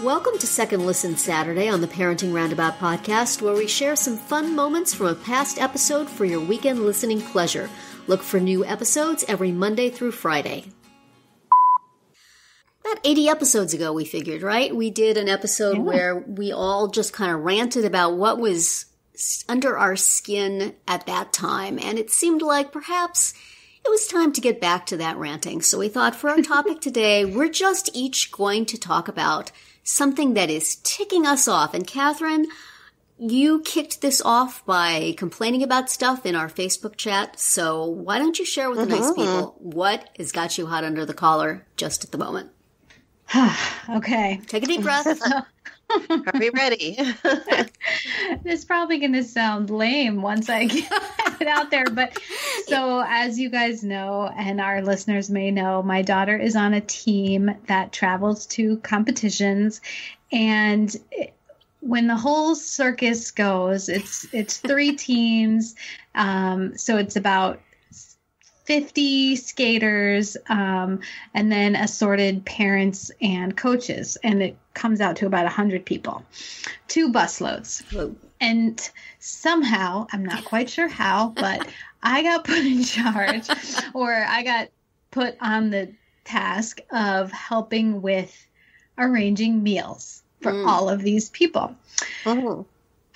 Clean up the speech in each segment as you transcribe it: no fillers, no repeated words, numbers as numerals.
Welcome to Second Listen Saturday on the Parenting Roundabout podcast, where we share some fun moments from a past episode for your weekend listening pleasure. Look for new episodes every Monday through Friday. About 80 episodes ago, we figured, right? We did an episode where we all just kind of ranted about what was under our skin at that time, and it seemed like perhaps it was time to get back to that ranting. So we thought for our topic today, we're just each going to talk about something that is ticking us off. And Catherine, you kicked this off by complaining about stuff in our Facebook chat. So why don't you share with the nice people what has got you hot under the collar just at the moment? Okay. Take a deep breath. Are we ready? This is probably going to sound lame once I get it out there. But so as you guys know, and our listeners may know, my daughter is on a team that travels to competitions. And when the whole circus goes, it's 3 teams. So it's about 50 skaters, and then assorted parents and coaches. And it comes out to about 100 people, 2 busloads. And somehow, I'm not quite sure how, but I got put in charge, or I got put on the task of helping with arranging meals for all of these people.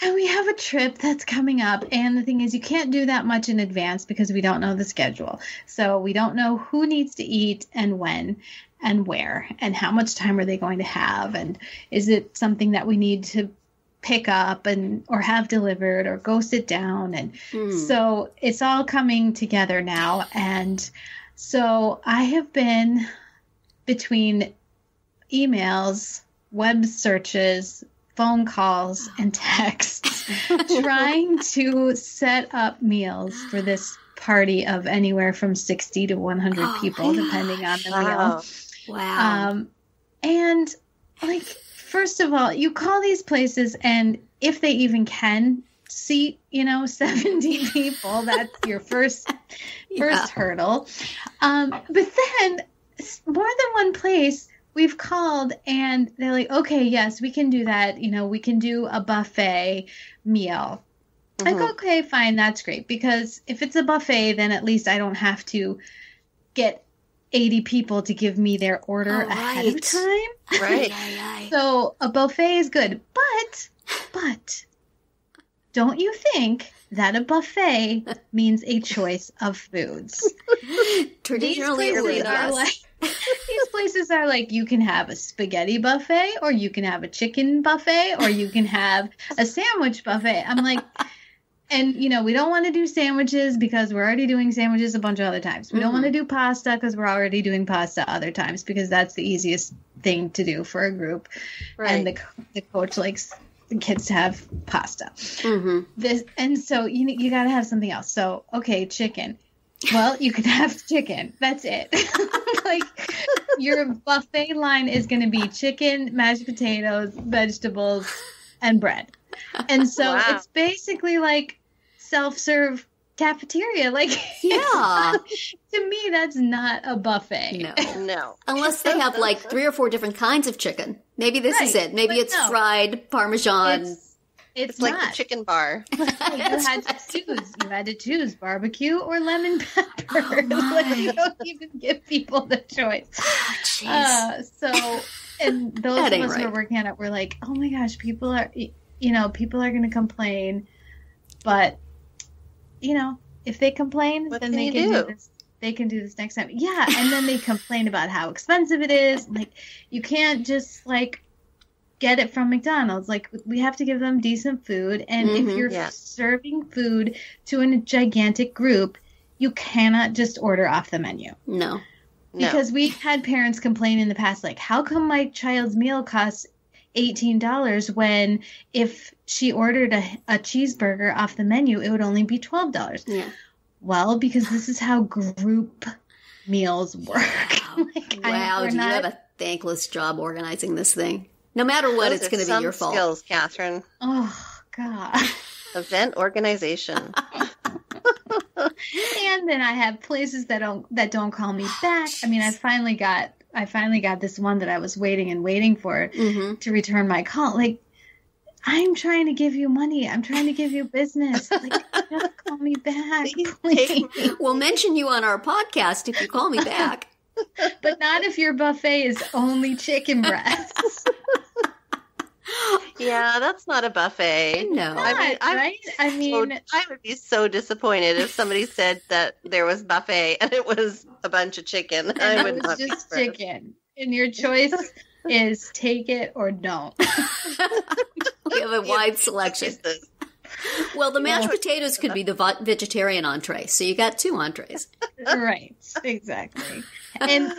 And we have a trip that's coming up. And the thing is, you can't do that much in advance because we don't know the schedule. So we don't know who needs to eat and when and where and how much time are they going to have. And is it something that we need to pick up and or have delivered or go sit down? And so it's all coming together now. And so I have been between emails, web searches, phone calls and texts trying to set up meals for this party of anywhere from 60 to 100 people, depending on the meal. Wow. And like, first of all, you call these places and if they even can seat, 70 people, that's your first hurdle. But then more than one place we've called and they're like, okay, yes, we can do that. We can do a buffet meal. Like, okay, fine. That's great. Because if it's a buffet, then at least I don't have to get 80 people to give me their order ahead of time. Right. So a buffet is good. But don't you think that a buffet means a choice of foods? Traditionally, yes. These places are like, you can have a spaghetti buffet, or you can have a chicken buffet, or you can have a sandwich buffet. I'm like, and we don't want to do sandwiches because we're already doing sandwiches a bunch of other times. We don't want to do pasta because we're already doing pasta other times because that's the easiest thing to do for a group. Right. And the coach likes the kids to have pasta. And so you got to have something else. So, okay, chicken. Well, you can have chicken. That's it. Like, your buffet line is going to be chicken, mashed potatoes, vegetables, and bread. And so it's basically like self-serve cafeteria. Like, to me, that's not a buffet. No. Unless they have like 3 or 4 different kinds of chicken. Maybe this is it. Maybe it's fried Parmesan. It's like not. the chicken bar. You had to choose barbecue or lemon pepper. Like, you don't even give people the choice. And those of us who are working on it, we're like, oh my gosh, people are going to complain. But, if they complain, then they can do this. They can do this next time. Yeah. And then they complain about how expensive it is. Like, you can't just get it from McDonald's. Like, we have to give them decent food. And if you're serving food to a gigantic group, you cannot just order off the menu. No. Because we've had parents complain in the past, like, how come my child's meal costs $18 when if she ordered a cheeseburger off the menu, it would only be $12? Yeah. Well, because this is how group meals work. Wow. Do you have a thankless job organizing this thing? No matter what, it's going to be your fault. Skills, Catherine. Oh, God. Event organization. And then I have places that don't call me back. I mean, I finally got I finally got this one that I was waiting for to return my call. Like, I'm trying to give you money. I'm trying to give you business. Like, just call me back, please. We'll mention you on our podcast if you call me back. But not if your buffet is only chicken breasts. Yeah, that's not a buffet. No. I would be so disappointed if somebody said that there was buffet and it was a bunch of chicken. I would not just be chicken. And your choice is take it or don't. We have a wide selection. Well, the mashed potatoes could be the vegetarian entree, so you got 2 entrees. Right, exactly. And,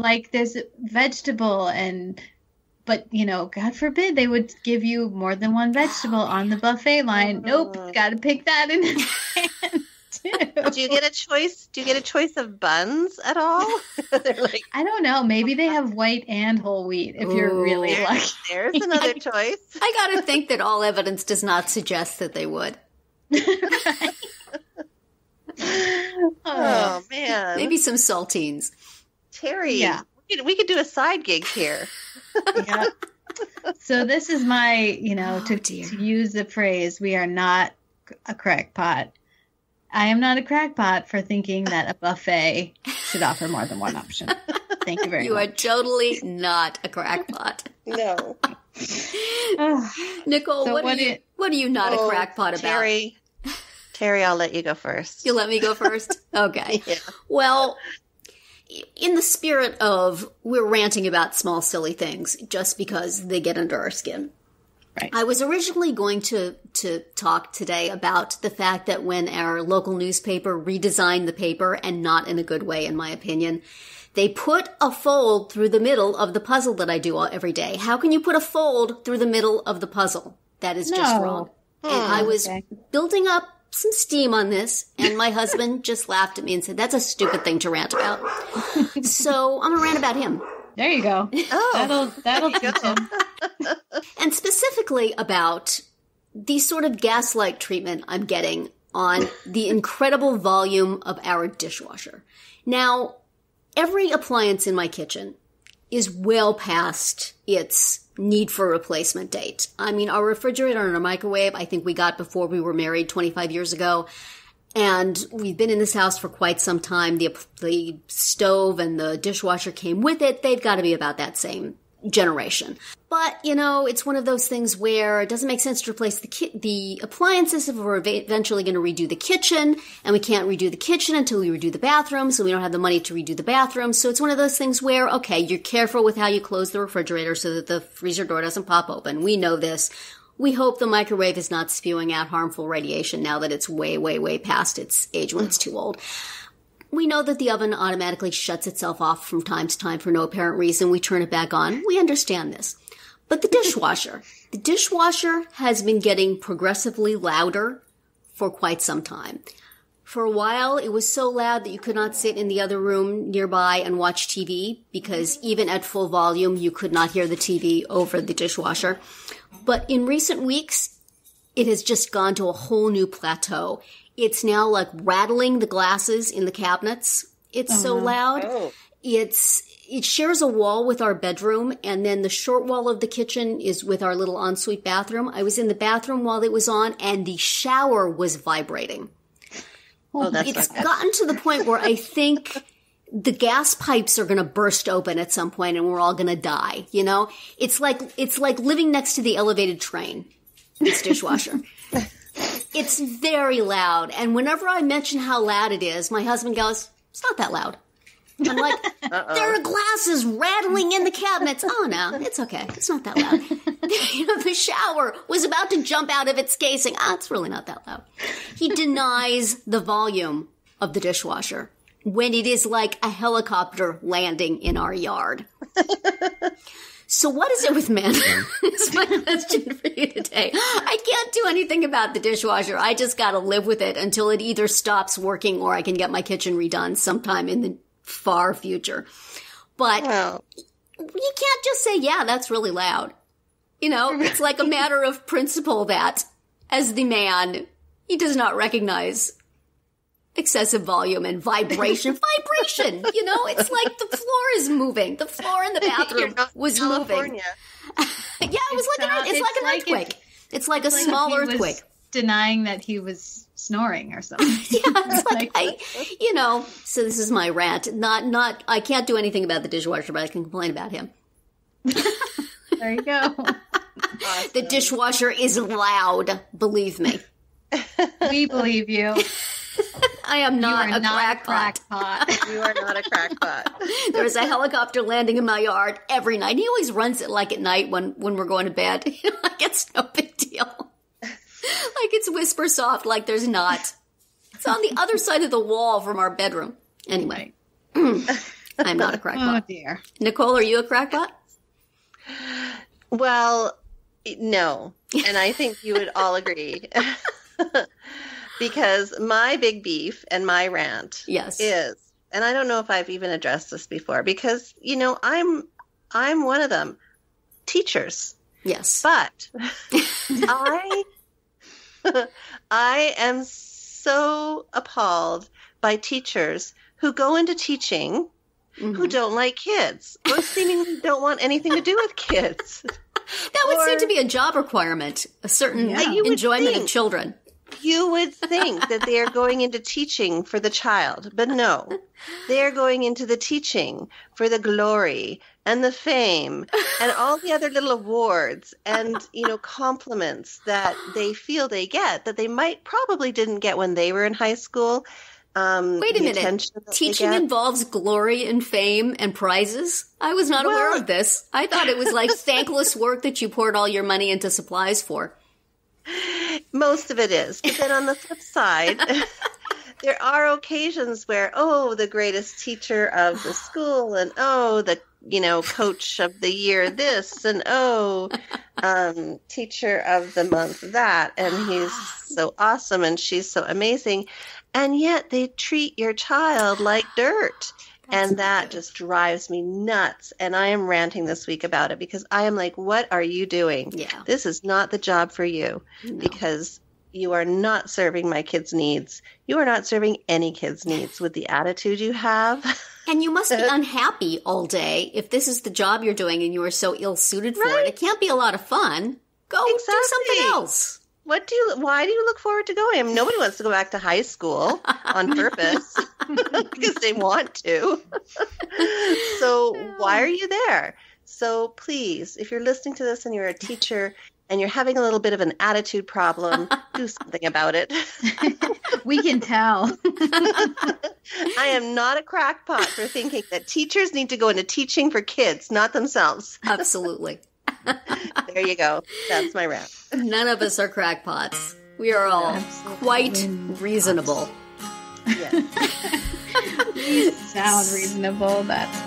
like there's vegetable but, God forbid they would give you more than one vegetable on the buffet line. Nope, got to pick that in hand, too. Do you get a choice? Do you get a choice of buns at all? They're like, I don't know. Maybe they have white and whole wheat if you're really lucky. There's another choice. I got to think that all evidence does not suggest that they would. Oh, man. Maybe some saltines. Terri, we could do a side gig here. Yeah. So this is my, to use the phrase, we are not a crackpot. I am not a crackpot for thinking that a buffet should offer more than one option. Thank you very much. You are totally not a crackpot. No. Nicole, so what are you not a crackpot about? Terri, I'll let you go first. You let me go first? Okay. Yeah. Well, in the spirit of we're ranting about small, silly things just because they get under our skin. Right. I was originally going to talk today about the fact that when our local newspaper redesigned the paper, and not in a good way, in my opinion, they put a fold through the middle of the puzzle that I do every day. How can you put a fold through the middle of the puzzle? That is just wrong. And I was building up some steam on this, and my husband just laughed at me and said, that's a stupid thing to rant about. So I'm going to rant about him. There you go. Oh, that'll teach him. And specifically about the sort of gaslight treatment I'm getting on the incredible volume of our dishwasher. Now, every appliance in my kitchen is well past its need for replacement date. I mean, our refrigerator and our microwave, I think we got before we were married 25 years ago. And we've been in this house for quite some time. The stove and the dishwasher came with it. They've got to be about that same generation. But, it's one of those things where it doesn't make sense to replace the appliances if we're eventually going to redo the kitchen, and we can't redo the kitchen until we redo the bathroom, so we don't have the money to redo the bathroom. So it's one of those things where, okay, you're careful with how you close the refrigerator so that the freezer door doesn't pop open. We know this. We hope the microwave is not spewing out harmful radiation now that it's way, way, way past its age when it's too old. We know that the oven automatically shuts itself off from time to time for no apparent reason. We turn it back on. We understand this. But the dishwasher has been getting progressively louder for quite some time. For a while, it was so loud that you could not sit in the other room nearby and watch TV because even at full volume, you could not hear the TV over the dishwasher. But in recent weeks, it has just gone to a whole new plateau. It's now like rattling the glasses in the cabinets. It's so loud. Oh. It shares a wall with our bedroom, and then the short wall of the kitchen is with our little ensuite bathroom. I was in the bathroom while it was on, and the shower was vibrating. Oh, that's It's gotten to the point where I think the gas pipes are going to burst open at some point, and we're all going to die. It's like living next to the elevated train. This dishwasher. It's very loud, and whenever I mention how loud it is, my husband goes, "It's not that loud." I'm like, there are glasses rattling in the cabinets. Oh, no, it's okay. It's not that loud. The shower was about to jump out of its casing. It's really not that loud. He denies the volume of the dishwasher when it is like a helicopter landing in our yard. So what is it with men? That's my question for you today. I can't do anything about the dishwasher. I just got to live with it until it either stops working or I can get my kitchen redone sometime in the far future. But you can't just say, yeah, that's really loud. It's like a matter of principle that as the man, he does not recognize excessive volume and vibration. Vibration, it's like the floor is moving. The floor in the bathroom was moving. Yeah, it was like an earthquake. It's like a small earthquake. Denying that he was snoring or something. Yeah, it's like so this is my rant. Not I can't do anything about the dishwasher, but I can complain about him. There you go. Awesome. The dishwasher is loud, believe me. We believe you. I am not a crackpot. You are not a crackpot. There's a helicopter landing in my yard every night. He always runs it like at night when we're going to bed. Like it's no big deal. Like it's whisper soft, like there's not. It's on the other side of the wall from our bedroom. Anyway, I'm not a crackpot. Oh dear. Nicole, are you a crackpot? Well, no. And I think you would all agree. Because my big beef and my rant is, and I don't know if I've even addressed this before, because, I'm one of them. Teachers. Yes. But I am so appalled by teachers who go into teaching who don't like kids or seemingly don't want anything to do with kids. That would seem to be a job requirement, a certain enjoyment of children. You would think that they are going into teaching for the child, but no. They are going into the teaching for the glory and the fame and all the other little awards and, compliments that they feel they get that they probably didn't get when they were in high school. Wait a minute. Teaching involves glory and fame and prizes? I was not aware of this. I thought it was like thankless work that you poured all your money into supplies for. Most of it is. But then on the flip side, there are occasions where, the greatest teacher of the school and, the, coach of the year this and, teacher of the month that. And he's so awesome and she's so amazing. And yet they treat your child like dirt. And that just drives me nuts. And I am ranting this week about it because I am like, what are you doing? Yeah. This is not the job for you because you are not serving my kids' needs. You are not serving any kids' needs with the attitude you have. And you must be unhappy all day if this is the job you're doing and you are so ill-suited for it. It can't be a lot of fun. Go do something else. Why do you look forward to going? I mean, nobody wants to go back to high school on purpose because they want to. So why are you there? So please, if you're listening to this and you're a teacher and you're having a little bit of an attitude problem, do something about it. We can tell. I am not a crackpot for thinking that teachers need to go into teaching for kids, not themselves. Absolutely. There you go. That's my rant. None of us are crackpots. We are all quite reasonable. Yes. You sound reasonable. That's